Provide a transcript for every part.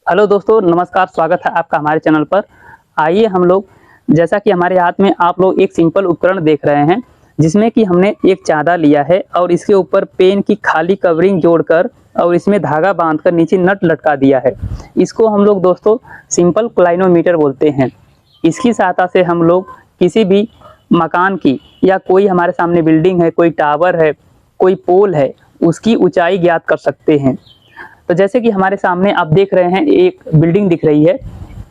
Hello दोस्तों, नमस्कार। स्वागत है आपका हमारे चैनल पर। आइए हम लोग, जैसा कि हमारे हाथ में आप लोग एक सिंपल उपकरण देख रहे हैं, जिसमें कि हमने एक चादर लिया है और इसके ऊपर पेन की खाली कवरिंग जोड़कर और इसमें धागा बांधकर नीचे नट लटका दिया है। इसको हम लोग दोस्तों सिंपल क्लाइनोमीटर बोलते हैं। इसकी सहायता से हम लोग किसी भी मकान की या कोई हमारे सामने बिल्डिंग है, कोई टावर है, कोई पोल है, उसकी ऊंचाई ज्ञात कर सकते हैं। तो जैसे कि हमारे सामने आप देख रहे हैं, एक बिल्डिंग दिख रही है,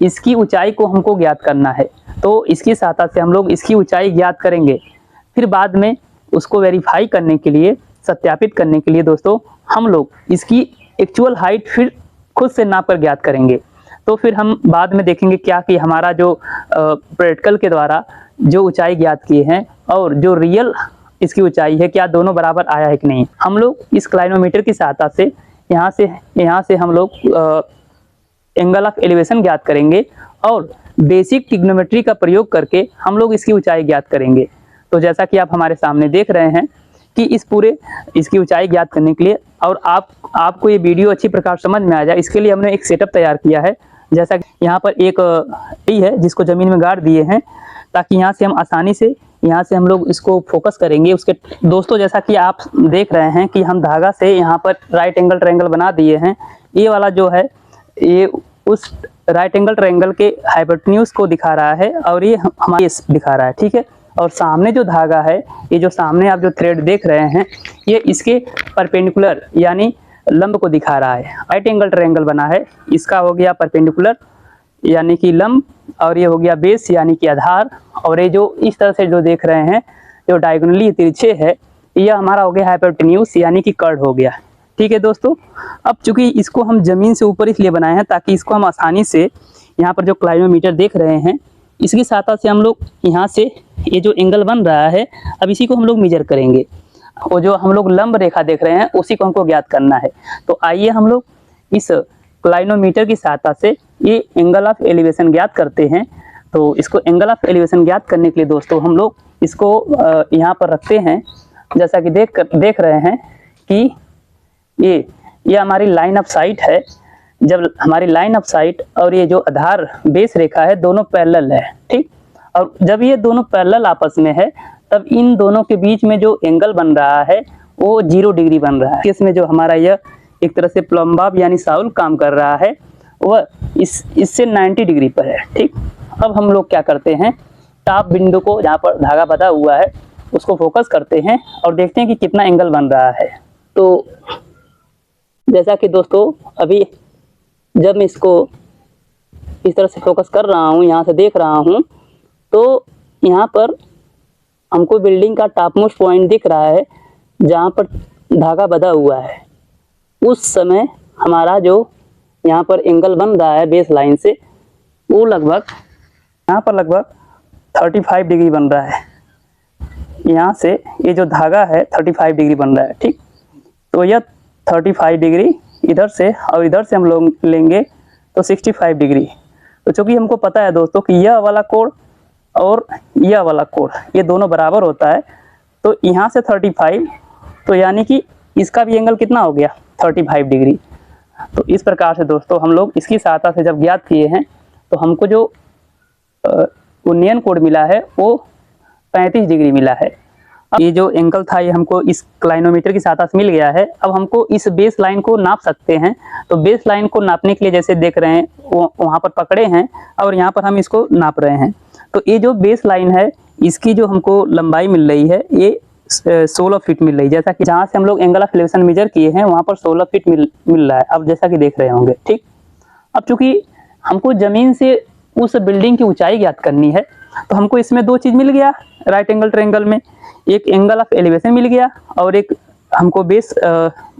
इसकी ऊंचाई को हमको ज्ञात करना है। तो इसकी सहायता से हम लोग इसकी ऊंचाई ज्ञात करेंगे। फिर बाद में उसको वेरीफाई करने के लिए, सत्यापित करने के लिए दोस्तों, हम लोग इसकी एक्चुअल हाइट फिर खुद से नाप कर ज्ञात करेंगे। तो फिर हम बाद में देखेंगे क्या कि हमारा जो प्रैक्टिकल के द्वारा जो ऊंचाई ज्ञात किए हैं और जो रियल इसकी ऊंचाई है, क्या दोनों बराबर आया है कि नहीं। हम लोग इस क्लाइनोमीटर की सहायता से यहाँ से हम लोग एंगल ऑफ एलिवेशन ज्ञात करेंगे और बेसिक ट्रिग्नोमेट्री का प्रयोग करके हम लोग इसकी ऊंचाई ज्ञात करेंगे। तो जैसा कि आप हमारे सामने देख रहे हैं कि इसकी ऊंचाई ज्ञात करने के लिए, और आपको ये वीडियो अच्छी प्रकार समझ में आ जाए, इसके लिए हमने एक सेटअप तैयार किया है। जैसा कि यहाँ पर एक है जिसको ज़मीन में गाड़ दिए हैं, ताकि यहाँ से हम आसानी से हम लोग इसको फोकस करेंगे। उसके दोस्तों, जैसा कि आप देख रहे हैं कि हम धागा से यहाँ पर राइट एंगल ट्रायंगल बना दिए हैं। ये वाला जो है, ये उस राइट एंगल ट्रायंगल के हाइपोटेन्यूज को दिखा रहा है और ये हमारे दिखा रहा है, ठीक है। और सामने जो धागा है, ये जो सामने आप जो थ्रेड देख रहे हैं, ये इसके परपेंडिकुलर यानी लंब को दिखा रहा है। राइट एंगल ट्रायंगल बना है, इसका हो गया परपेंडिकुलर यानी कि लंब, और ये हो गया बेस यानी कि आधार, और ये जो इस तरह से जो देख रहे हैं, जो डायगोनली तिरछे है, यह हमारा हो गया हाइपोटेन्यूज यानी कि कर्ड हो गया, ठीक है दोस्तों। अब चूंकि इसको हम जमीन से ऊपर इसलिए बनाए हैं ताकि इसको हम आसानी से, यहाँ पर जो क्लाइनोमीटर देख रहे हैं, इसकी सहायता से हम लोग यहाँ से ये जो एंगल बन रहा है, अब इसी को हम लोग मेजर करेंगे। और जो हम लोग लंब रेखा देख रहे हैं, उसी को हमको ज्ञात करना है। तो आइए हम लोग इस क्लाइनोमीटर की सहायता से ये एंगल ऑफ एलिवेशन ज्ञात करते हैं। तो इसको एंगल ऑफ एलिवेशन ज्ञात करने के लिए दोस्तों, हम लोग इसको यहाँ पर रखते हैं। जैसा कि देख रहे हैं कि ये हमारी लाइन ऑफ साइट है। जब हमारी लाइन ऑफ साइट और ये जो आधार बेस रेखा है, दोनों पैरेलल है, ठीक। और जब ये दोनों पैरेलल आपस में है, तब इन दोनों के बीच में जो एंगल बन रहा है वो 0 डिग्री बन रहा है। इसमें जो हमारा यह एक तरह से प्लम्बाब यानी साउल काम कर रहा है, वह इससे 90 डिग्री पर है, ठीक। अब हम लोग क्या करते हैं, टॉप बिंदु को जहाँ पर धागा बंधा हुआ है उसको फोकस करते हैं और देखते हैं कि कितना एंगल बन रहा है। तो जैसा कि दोस्तों, अभी जब मैं इसको इस तरह से फोकस कर रहा हूँ, यहाँ से देख रहा हूँ, तो यहाँ पर हमको बिल्डिंग का टॉप मोस्ट पॉइंट दिख रहा है जहाँ पर धागा बंधा हुआ है। उस समय हमारा जो यहाँ पर एंगल बन रहा है बेस लाइन से, वो यहाँ पर लगभग 35 डिग्री बन रहा है। यहाँ से ये जो धागा है 35 डिग्री बन रहा है, ठीक। तो यह 35 डिग्री इधर से और इधर से हम लोग लेंगे तो 65 डिग्री। तो चूँकि हमको पता है दोस्तों कि यह वाला कोण और यह वाला कोण, ये दोनों बराबर होता है। तो यहाँ से 35, तो यानी कि इसका भी एंगल कितना हो गया, 35 डिग्री। तो इस प्रकार से दोस्तों, हम लोग इसकी सहायता से जब ज्ञात किए हैं, तो हमको जो उन्नयन कोण मिला है वो 35 डिग्री मिला है। अब ये जो एंगल था, ये हमको इस क्लाइनोमीटर की सहायता से मिल गया है। अब हमको इस बेस लाइन को नाप सकते हैं। तो बेस लाइन को नापने के लिए, जैसे देख रहे हैं, वहाँ पर पकड़े हैं और यहाँ पर हम इसको नाप रहे हैं। तो ये जो बेस लाइन है, इसकी जो हमको लंबाई मिल रही है, ये 16 फीट मिल रही है। जैसा कि जहाँ से हम लोग एंगल ऑफ एलिवेशन मेजर किए हैं, वहाँ पर 16 फीट मिल रहा है। अब जैसा कि देख रहे होंगे, ठीक। अब चूंकि हमको जमीन से उस बिल्डिंग की ऊंचाई ज्ञात करनी है, तो हमको इसमें 2 चीज़ मिल गया। राइट एंगल ट्रायंगल में एक एंगल ऑफ एलिवेशन मिल गया और एक हमको बेस,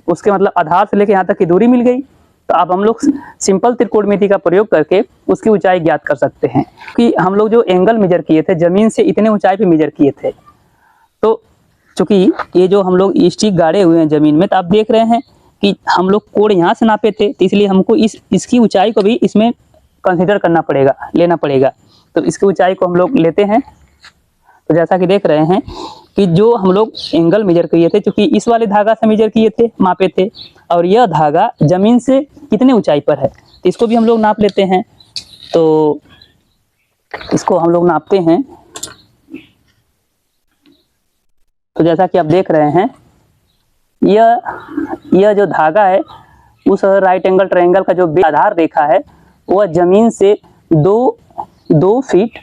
उसके मतलब आधार से लेकर यहाँ तक की दूरी मिल गई। तो अब हम लोग सिंपल त्रिकोणमिति का प्रयोग करके उसकी ऊंचाई ज्ञात कर सकते हैं कि हम लोग जो एंगल मेजर किए थे, जमीन से इतने ऊंचाई पे मेजर किए थे। तो चूंकि ये जो हम लोग स्टिक गाड़े हुए हैं जमीन में, तो आप देख रहे हैं कि हम लोग कोण यहाँ से नापे थे, तो इसलिए हमको इसकी ऊंचाई को भी इसमें कंसिडर करना पड़ेगा, लेना पड़ेगा। तो इसकी ऊंचाई को हम लोग लेते हैं। तो जैसा कि देख रहे हैं, कि जो हम लोग एंगल मेजर किए थे, क्योंकि इस वाले धागा से मेजर किए थे, मापे थे, और यह धागा जमीन से कितने ऊंचाई पर है, तो इसको भी हम लोग नाप लेते हैं। तो इसको हम लोग नापते हैं। तो जैसा कि आप देख रहे हैं, यह जो धागा है, उस राइट एंगल ट्रायंगल का जो आधार रेखा है, वह जमीन से 2 फीट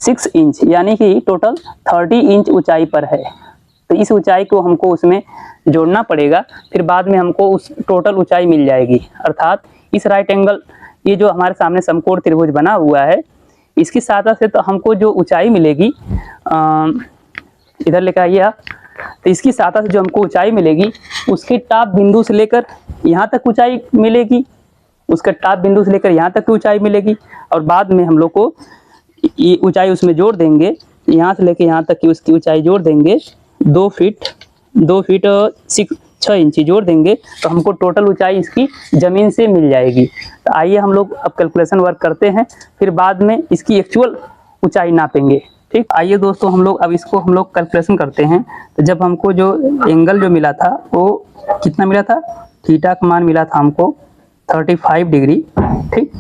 6 इंच यानी कि टोटल 30 इंच ऊंचाई पर है। तो इस ऊंचाई को हमको उसमें जोड़ना पड़ेगा, फिर बाद में हमको उस टोटल ऊंचाई मिल जाएगी। अर्थात इस राइट एंगल, ये जो हमारे सामने समकोण त्रिभुज बना हुआ है, इसकी सहायता से तो हमको जो ऊंचाई मिलेगी, इधर लेकर आइए आप, तो इसकी सहायता से जो हमको ऊंचाई मिलेगी, उसके टॉप बिंदु से लेकर यहाँ तक ऊंचाई मिलेगी, उसके टॉप बिंदु से लेकर यहाँ तक की ऊंचाई मिलेगी, और बाद में हम लोग को ये ऊंचाई उसमें जोड़ देंगे, यहाँ से लेकर यहाँ तक की उसकी ऊंचाई जोड़ देंगे, 2 फीट 6 इंच जोड़ देंगे, तो हमको टोटल ऊंचाई इसकी जमीन से मिल जाएगी। तो आइए हम लोग अब कैलकुलेशन वर्क करते हैं, फिर बाद में इसकी एक्चुअल ऊंचाई नापेंगे। ठीक, आइए दोस्तों हम लोग अब इसको हम लोग कैलकुलेशन करते हैं। तो जब हमको जो एंगल जो मिला था वो कितना मिला था, थीटा का मान मिला था हमको 35 डिग्री। ठीक,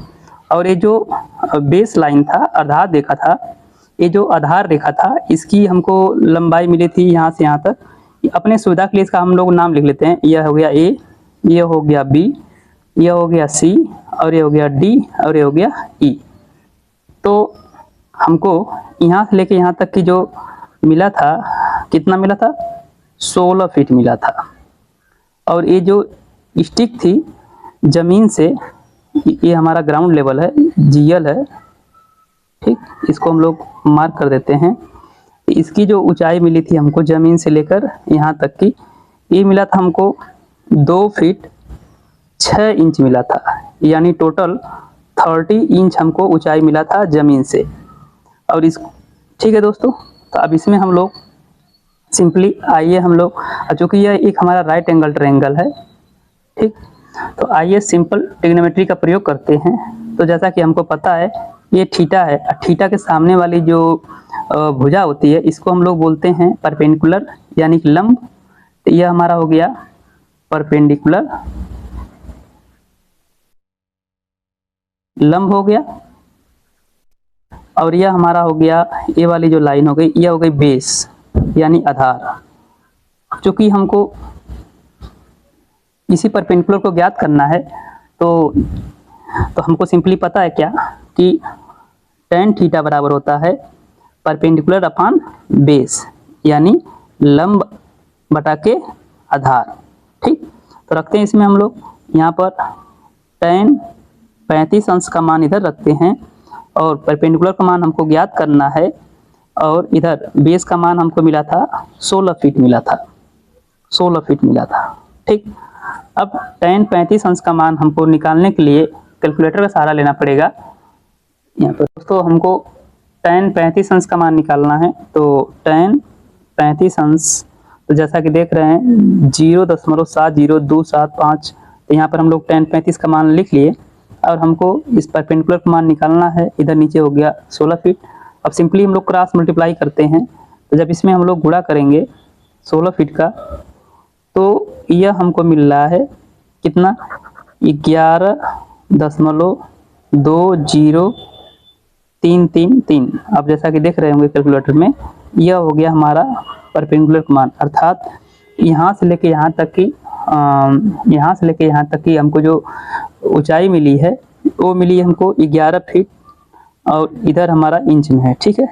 और ये जो बेस लाइन था, आधार रेखा था, ये जो आधार रेखा था, इसकी हमको लंबाई मिली थी यहाँ से यहाँ तक। अपने सुविधा के लिए इसका हम लोग नाम लिख लेते हैं। यह हो गया ए, यह हो गया बी, यह हो गया सी, और ये हो गया डी, और ये हो गया ई। तो हमको यहाँ से लेके यहाँ तक की जो मिला था, कितना मिला था, 16 फीट मिला था। और ये जो स्टिक थी जमीन से, ये हमारा ग्राउंड लेवल है, जीएल है। ठीक, इसको हम लोग मार्क कर देते हैं। इसकी जो ऊंचाई मिली थी हमको जमीन से लेकर यहाँ तक की, ये मिला था हमको 2 फीट 6 इंच मिला था, यानी टोटल 30 इंच हमको ऊंचाई मिला था जमीन से। और इस ठीक है दोस्तों, तो अब इसमें हम लोग सिंपली आइए हम लोग, चूँकि यह एक हमारा राइट एंगल ट्रायंगल है, ठीक, तो आइए सिंपल ट्रिग्नोमेट्री का प्रयोग करते हैं। तो जैसा कि हमको पता है ये थीटा है, थीटा के सामने वाली जो भुजा होती है, इसको हम लोग बोलते हैं परपेंडिकुलर यानी कि लंब। तो यह हमारा हो गया परपेंडिकुलर लंब हो गया, और यह हमारा हो गया, ये वाली जो लाइन हो गई, यह हो गई बेस यानी आधार। चूँकि हमको इसी परपेंडिकुलर को ज्ञात करना है, तो हमको सिंपली पता है क्या कि tan थीटा बराबर होता है परपेंडिकुलर अपॉन बेस, यानी लंब बटा के आधार। ठीक, तो रखते हैं इसमें हम लोग यहाँ पर tan 35 अंश का मान इधर रखते हैं, और परपेंडिकुलर का मान हमको ज्ञात करना है, और इधर बेस का मान हमको मिला था 16 फीट मिला था, 16 फीट मिला था। ठीक, अब tan 35 अंश का मान हमको निकालने के लिए कैलकुलेटर का सहारा लेना पड़ेगा। यहाँ पर दोस्तों हमको tan 35 अंश का मान निकालना है। तो tan 35 अंश, तो जैसा कि देख रहे हैं 0.70275, तो यहाँ पर हम लोग tan 35 का मान लिख लिए, और हमको इस परपेंडिकुलर का मान निकालना है। इधर नीचे हो गया 16 फीट। अब सिंपली हम लोग क्रॉस मल्टीप्लाई करते हैं, तो जब इसमें हम लोग गुणा करेंगे 16 फीट का, तो यह हमको मिल रहा है कितना, 11.2033। आप जैसा कि देख रहे होंगे कैलकुलेटर में, यह हो गया हमारा परपेंडिकुलर का मान। अर्थात यहाँ से लेके यहाँ तक की हमको जो ऊंचाई मिली है, वो मिली हमको 11 फीट, और इधर हमारा इंच में है। ठीक है,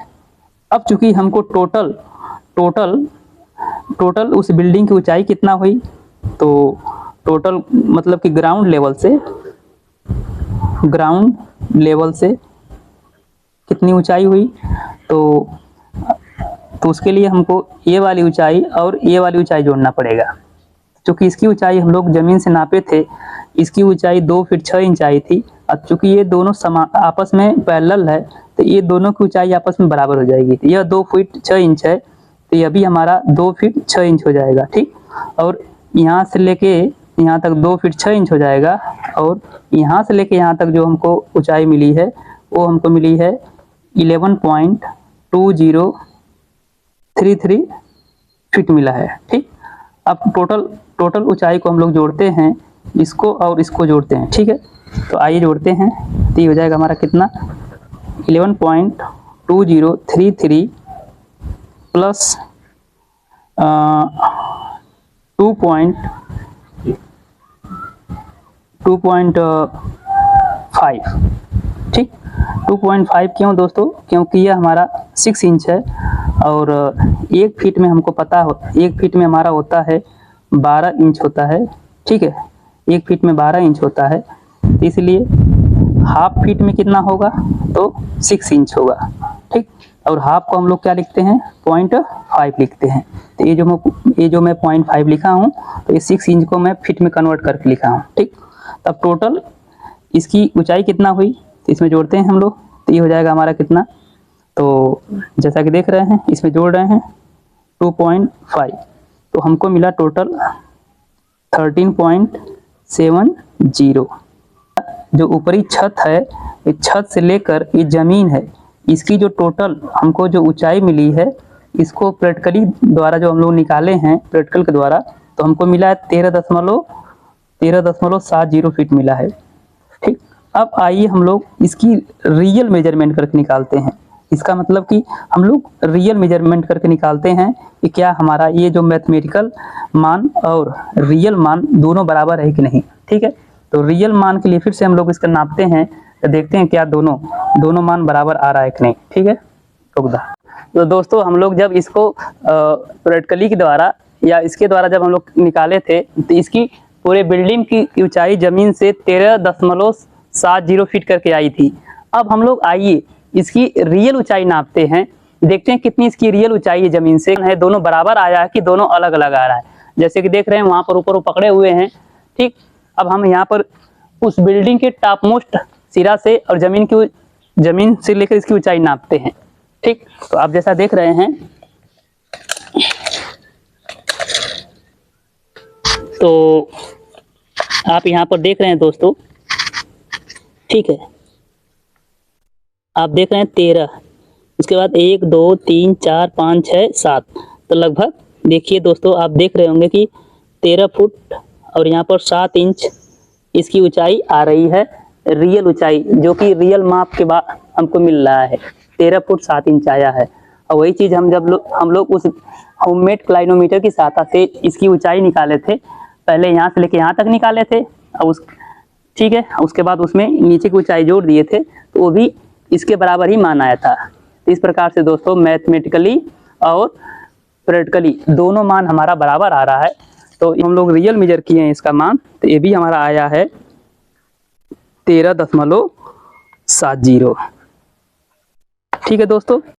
अब चूंकि हमको टोटल उस बिल्डिंग की ऊंचाई कितना हुई, तो टोटल मतलब कि ग्राउंड लेवल से कितनी ऊंचाई हुई, तो उसके लिए हमको ये वाली ऊंचाई और ये वाली ऊंचाई जोड़ना पड़ेगा। क्योंकि इसकी ऊंचाई हम लोग जमीन से नापे थे, इसकी ऊंचाई 2 फीट 6 इंच आई थी। अब चूंकि ये दोनों आपस में पैरेलल है, तो ये दोनों की ऊंचाई आपस में बराबर हो जाएगी। तो यह 2 फीट 6 इंच है, तो यह भी हमारा 2 फीट 6 इंच हो जाएगा। ठीक, और यहाँ से लेके यहाँ तक 2 फीट 6 इंच हो जाएगा, और यहाँ से लेके यहाँ तक जो हमको ऊंचाई मिली है, वो हमको मिली है 11.203 33 फीट मिला है। ठीक, अब टोटल ऊंचाई को हम लोग जोड़ते हैं, इसको और इसको जोड़ते हैं। ठीक है, तो आइए जोड़ते हैं। तो ये हो जाएगा हमारा कितना, 11.2033 प्लस 2.5। ठीक, 2.5 क्यों दोस्तों, क्योंकि यह हमारा 6 इंच है और 1 फीट में हमको पता हो, 1 फीट में हमारा होता है 12 इंच होता है। ठीक है, 1 फीट में 12 इंच होता है, इसलिए हाफ फीट में कितना होगा, तो 6 इंच होगा। ठीक, और हाफ को हम लोग क्या लिखते हैं, 0.5 लिखते हैं। तो ये जो मैं 0.5 लिखा हूँ, तो ये 6 इंच को मैं फीट में कन्वर्ट करके लिखा हूँ। ठीक, तब टोटल इसकी ऊंचाई कितना हुई, तो इसमें जोड़ते हैं हम लोग। तो ये हो जाएगा हमारा कितना, तो जैसा कि देख रहे हैं इसमें जोड़ रहे हैं 2.5, तो हमको मिला टोटल 13.70। जो ऊपरी छत है, इस छत से लेकर ये जमीन है, इसकी जो टोटल हमको जो ऊंचाई मिली है, इसको प्रैक्टिकली द्वारा जो हम लोग निकाले हैं प्रैक्टिकल के द्वारा, तो हमको मिला है 13.70 फीट मिला है। ठीक, अब आइए हम लोग इसकी रियल मेजरमेंट करके निकालते हैं। इसका मतलब कि हम लोग रियल मेजरमेंट करके निकालते हैं कि क्या हमारा ये जो मैथमेटिकल मान और रियल मान दोनों बराबर है कि नहीं। ठीक है, तो रियल मान के लिए फिर से हम लोग इसका नापते हैं, तो देखते हैं क्या दोनों मान बराबर आ रहा है कि नहीं। ठीक है, तो दोस्तों हम लोग जब इसको प्रैक्टिकली के द्वारा या इसके द्वारा जब हम लोग निकाले थे, तो इसकी पूरे बिल्डिंग की ऊंचाई जमीन से 13.70 फीट करके आई थी। अब हम लोग आइए इसकी रियल ऊंचाई नापते हैं, देखते हैं कितनी इसकी रियल ऊंचाई जमीन से है, दोनों बराबर आया है कि दोनों अलग अलग आ रहा है। जैसे कि देख रहे हैं वहां पर ऊपर वो पकड़े हुए हैं। ठीक, अब हम यहाँ पर उस बिल्डिंग के टॉप मोस्ट सिरा से और जमीन से लेकर इसकी ऊंचाई नापते हैं। ठीक, तो आप जैसा देख रहे हैं, तो आप यहाँ पर देख रहे हैं दोस्तों। ठीक है, आप देख रहे हैं 13, उसके बाद 1 2 3 4 5 6 7, तो लगभग देखिए दोस्तों, आप देख रहे होंगे कि 13 फुट और यहाँ पर 7 इंच इसकी ऊंचाई आ रही है, रियल ऊंचाई, जो कि रियल माप के बाद हमको मिल रहा है 13 फुट 7 इंच आया है। और वही चीज़ हम लोग उस होममेड क्लाइनोमीटर की सहायता से इसकी ऊंचाई निकाले थे। पहले यहाँ से लेके यहाँ तक निकाले थे, और ठीक है, उसके बाद उसमें नीचे की ऊंचाई जोड़ दिए थे, तो वो भी इसके बराबर ही मान आया था। तो इस प्रकार से दोस्तों मैथमेटिकली और प्रैक्टिकली दोनों मान हमारा बराबर आ रहा है। तो हम लोग रियल मेजर किए हैं इसका मान, तो ये भी हमारा आया है 13.70। ठीक है दोस्तों।